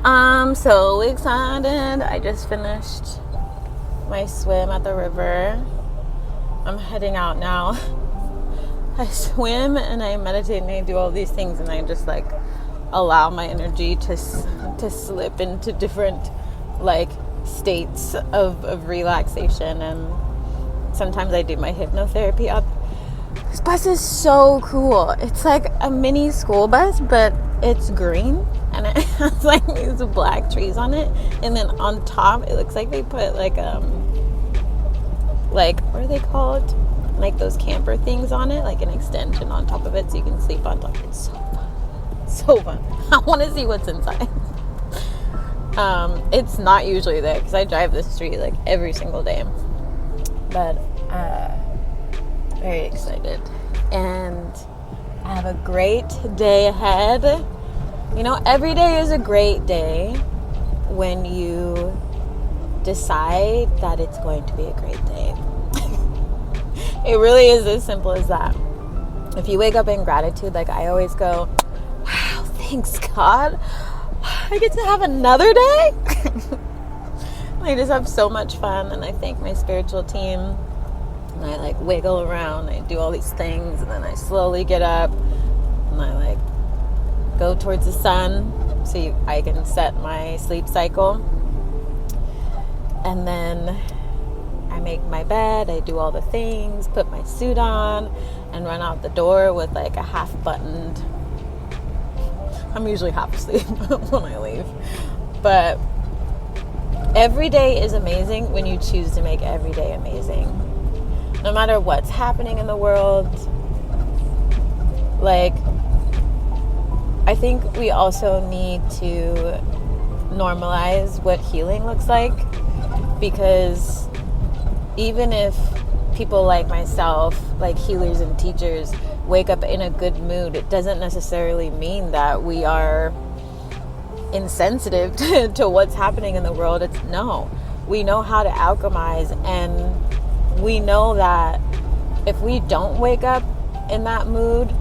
I'm so excited. I just finished my swim at the river. I'm heading out now. I swim and I meditate and I do all these things, and I just like allow my energy to slip into different like states of relaxation. And sometimes I do my hypnotherapy up. This bus is so cool. It's like a mini school bus, but it's green and it has like these black trees on it, and then on top it looks like they put like what are they called, like those camper things on it, like an extension on top of it so you can sleep on top. It's so fun. I want to see what's inside. It's not usually there because I drive this street like every single day, but very excited, and I have a great day ahead. You know, every day is a great day when you decide that it's going to be a great day. It really is as simple as that. If you wake up in gratitude, like I always go, wow, thanks God, I get to have another day. I just have so much fun, and I thank my spiritual team, and I like wiggle around, I do all these things, and then I slowly get up and I like go towards the sun so I can set my sleep cycle. And then I make my bed, I do all the things, put my suit on, and run out the door with like a half buttoned. I'm usually half asleep when I leave. But every day is amazing when you choose to make every day amazing. No matter what's happening in the world, like, I think we also need to normalize what healing looks like, because even if people like myself, like healers and teachers, wake up in a good mood, it doesn't necessarily mean that we are insensitive to what's happening in the world. It's no. We know how to alchemize, and we know that if we don't wake up in that mood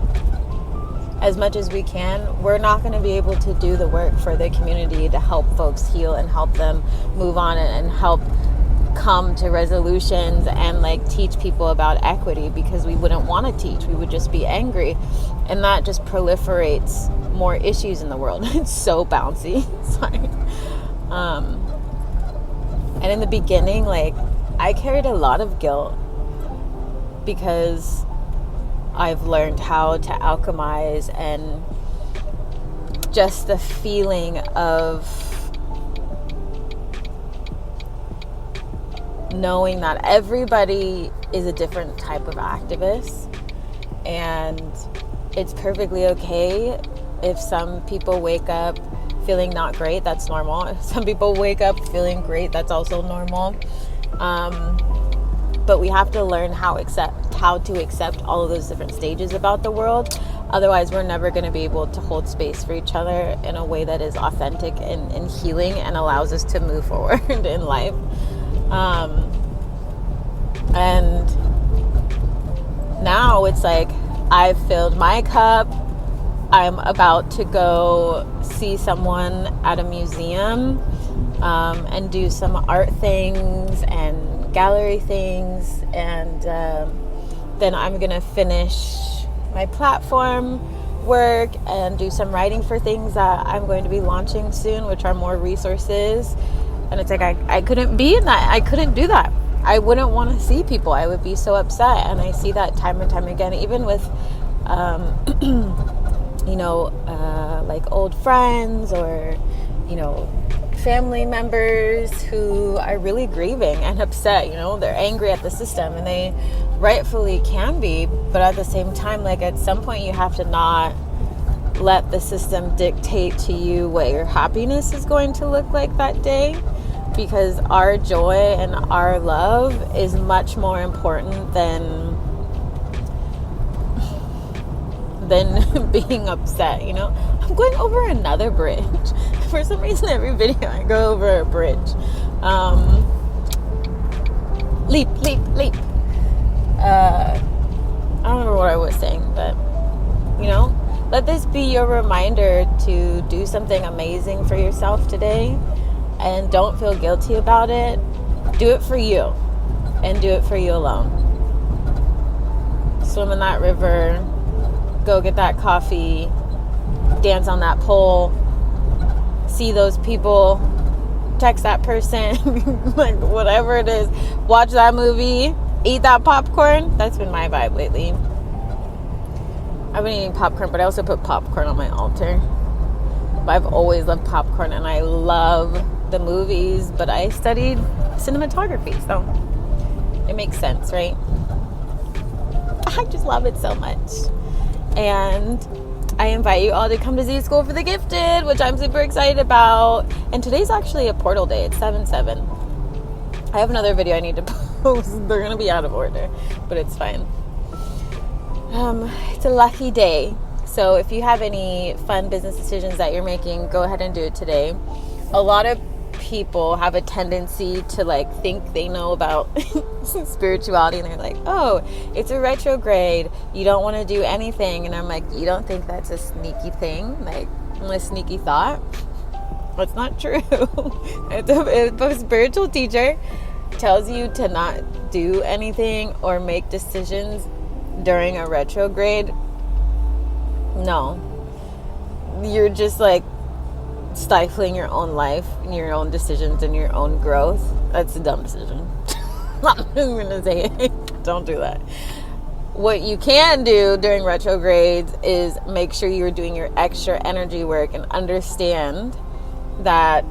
as much as we can, we're not going to be able to do the work for the community to help folks heal and help them move on and help come to resolutions and like teach people about equity, because we wouldn't want to teach. We would just be angry, and that just proliferates more issues in the world. It's so bouncy. Sorry. And in the beginning, like, I carried a lot of guilt because I've learned how to alchemize, and just the feeling of knowing that everybody is a different type of activist, and it's perfectly okay if some people wake up feeling not great. That's normal. If some people wake up feeling great, that's also normal. But we have to learn how to accept all of those different stages about the world. Otherwise, we're never going to be able to hold space for each other in a way that is authentic and healing and allows us to move forward in life. And now it's like I've filled my cup. I'm about to go see someone at a museum and do some art things and gallery things, and then I'm gonna finish my platform work and do some writing for things that I'm going to be launching soon, which are more resources. And it's like I couldn't be in that. I couldn't do that. I wouldn't want to see people. I would be so upset. And I see that time and time again, even with like old friends or family members who are really grieving and upset. They're angry at the system, and they rightfully can be, but at the same time, like, at some point you have to not let the system dictate to you what your happiness is going to look like that day, because our joy and our love is much more important than being upset. I'm going over another bridge. For some reason, every video I go over a bridge. Leap. I don't remember what I was saying, but let this be your reminder to do something amazing for yourself today, and don't feel guilty about it. Do it for you, and do it for you alone. Swim in that river, go get that coffee, dance on that pole, see those people, text that person, like whatever it is, watch that movie, eat that popcorn. That's been my vibe lately. I've been eating popcorn, but I also put popcorn on my altar. I've always loved popcorn, and I love the movies, but I studied cinematography, so it makes sense, right? I just love it so much. And I invite you all to come to Z School for the Gifted, which I'm super excited about. And today's actually a portal day. It's 7/7. I have another video I need to post. They're going to be out of order, but it's fine. It's a lucky day. So if you have any fun business decisions that you're making, go ahead and do it today. A lot of people have a tendency to like think they know about spirituality, and they're like, oh, it's a retrograde, you don't want to do anything. And I'm like, you don't think that's a sneaky thing, like a sneaky thought? That's not true. If a spiritual teacher tells you to not do anything or make decisions during a retrograde, no, you're just like stifling your own life and your own decisions and your own growth. That's a dumb decision. I'm going to say it. Don't do that. What you can do during retrogrades is make sure you're doing your extra energy work and understand that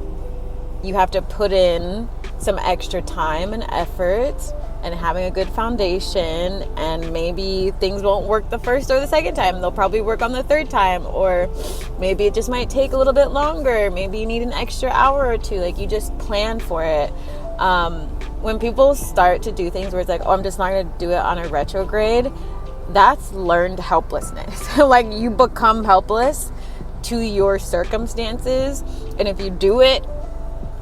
you have to put in some extra time and effort and having a good foundation, and maybe things won't work the first or the second time. They'll probably work on the third time, or maybe it just might take a little bit longer. Maybe you need an extra hour or two. Like, you just plan for it. When people start to do things where it's like, oh, I'm just not going to do it on a retrograde, that's learned helplessness. Like, you become helpless to your circumstances. And if you do it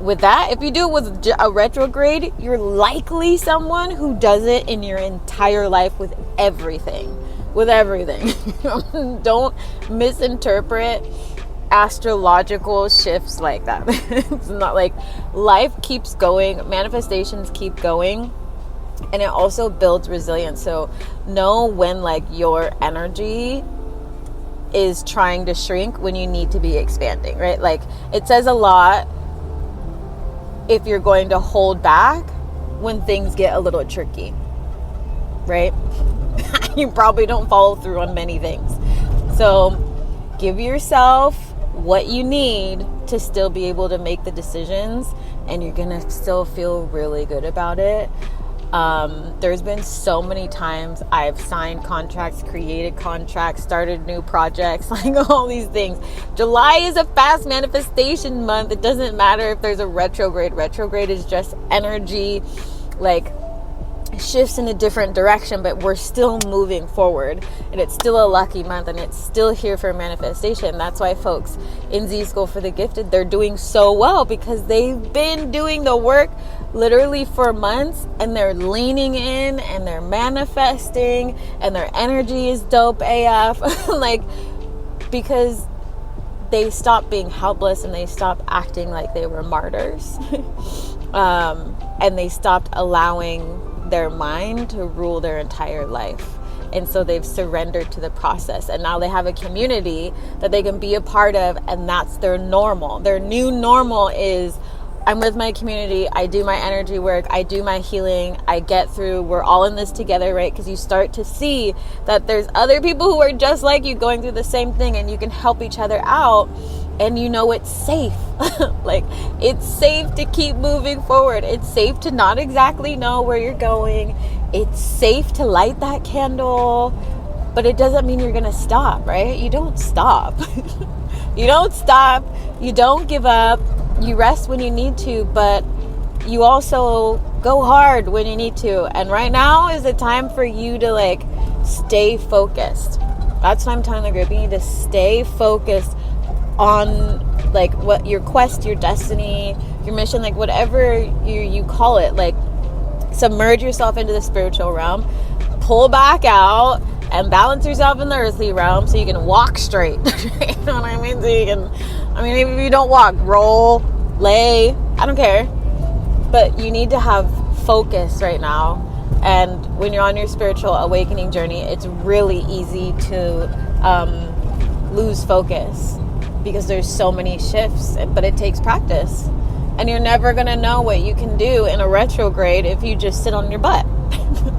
with that, if you do it with a retrograde, you're likely someone who does it in your entire life with everything. Don't misinterpret astrological shifts like that. It's not like, life keeps going, manifestations keep going, and it also builds resilience. So know when like your energy is trying to shrink when you need to be expanding, right? Like, it says a lot if you're going to hold back when things get a little tricky, right? You probably don't follow through on many things. So give yourself what you need to still be able to make the decisions, and you're gonna still feel really good about it. There's been so many times I've signed contracts, created contracts, started new projects, like all these things. July is a fast manifestation month. It doesn't matter if there's a retrograde. Retrograde is just energy, like shifts in a different direction, but we're still moving forward, and it's still a lucky month, and it's still here for manifestation. That's why folks in Z School for the Gifted, they're doing so well, because they've been doing the work literally for months, and they're leaning in, and they're manifesting, and their energy is dope AF. Like, because they stopped being helpless, and they stopped acting like they were martyrs. And they stopped allowing their mind to rule their entire life. And so they've surrendered to the process, and now they have a community that they can be a part of, and that's their normal. Their new normal is, I'm with my community, I do my energy work, I do my healing, I get through, we're all in this together, right? Because you start to see that there's other people who are just like you, going through the same thing, and you can help each other out, and you know it's safe. Like, it's safe to keep moving forward. It's safe to not exactly know where you're going. It's safe to light that candle, but it doesn't mean you're going to stop, right? You don't stop. You don't stop. You don't give up. You rest when you need to, but you also go hard when you need to. And right now is the time for you to like stay focused. That's what I'm telling the group. You need to stay focused on like what your quest, your destiny, your mission, like whatever you call it. Like, submerge yourself into the spiritual realm, pull back out, and balance yourself in the earthly realm so you can walk straight. You know what I mean? So you can, even if you don't walk, roll, lay, I don't care. But you need to have focus right now. And when you're on your spiritual awakening journey, it's really easy to lose focus because there's so many shifts, but it takes practice. And you're never going to know what you can do in a retrograde if you just sit on your butt.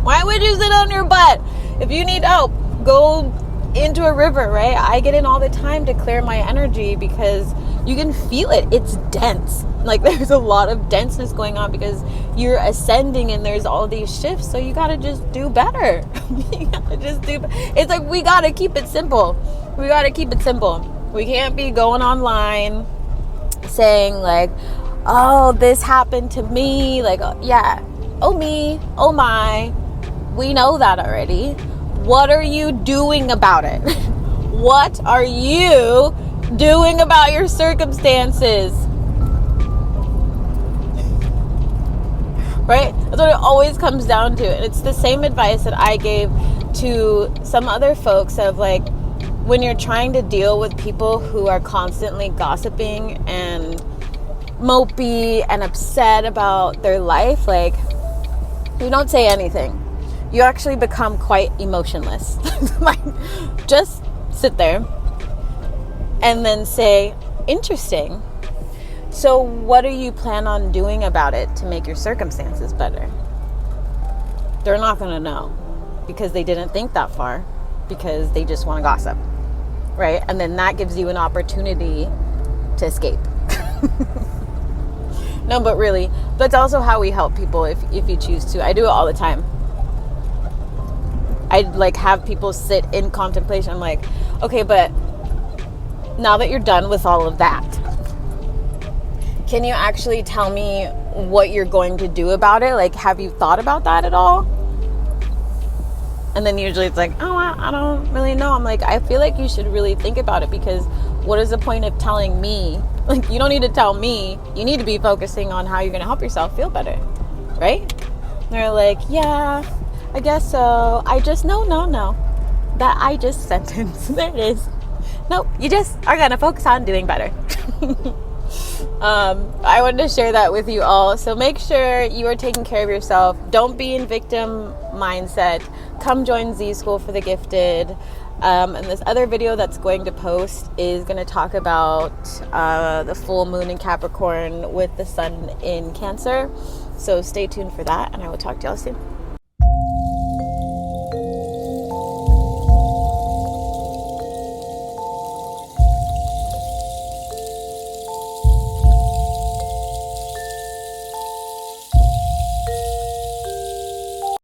Why would you sit on your butt? If you need help, go into a river, right? I get in all the time to clear my energy because you can feel it. It's dense. Like there's a lot of denseness going on because you're ascending and there's all these shifts. So you got to just do better. It's like we got to keep it simple. We got to keep it simple. We can't be going online saying like, oh, this happened to me. Like, yeah, oh me, oh my. We know that already. What are you doing about it? What are you doing about your circumstances? Right? That's what it always comes down to. And it's the same advice that I gave to some other folks of like, when you're trying to deal with people who are constantly gossiping and mopey and upset about their life, like, you don't say anything. You actually become quite emotionless. Like, just sit there and then say, interesting. So what do you plan on doing about it to make your circumstances better? They're not going to know because they didn't think that far, because they just want to gossip, right? And then that gives you an opportunity to escape. No, but really, that's also how we help people if you choose to. I do it all the time. I like have people sit in contemplation. I'm like, okay, but now that you're done with all of that, can you actually tell me what you're going to do about it? Like, have you thought about that at all? And then usually it's like, oh, I don't really know. I'm like, I feel like you should really think about it, because what is the point of telling me? Like, you don't need to tell me. You need to be focusing on how you're going to help yourself feel better, right? And they're like, yeah, I guess so. I just, no. That I just sentence. There it is. Nope, you just are going to focus on doing better. I wanted to share that with you all. So make sure you are taking care of yourself. Don't be in victim mindset. Come join Z School for the Gifted. And this other video that's going to post is going to talk about the full moon in Capricorn with the sun in Cancer. So stay tuned for that, and I will talk to y'all soon.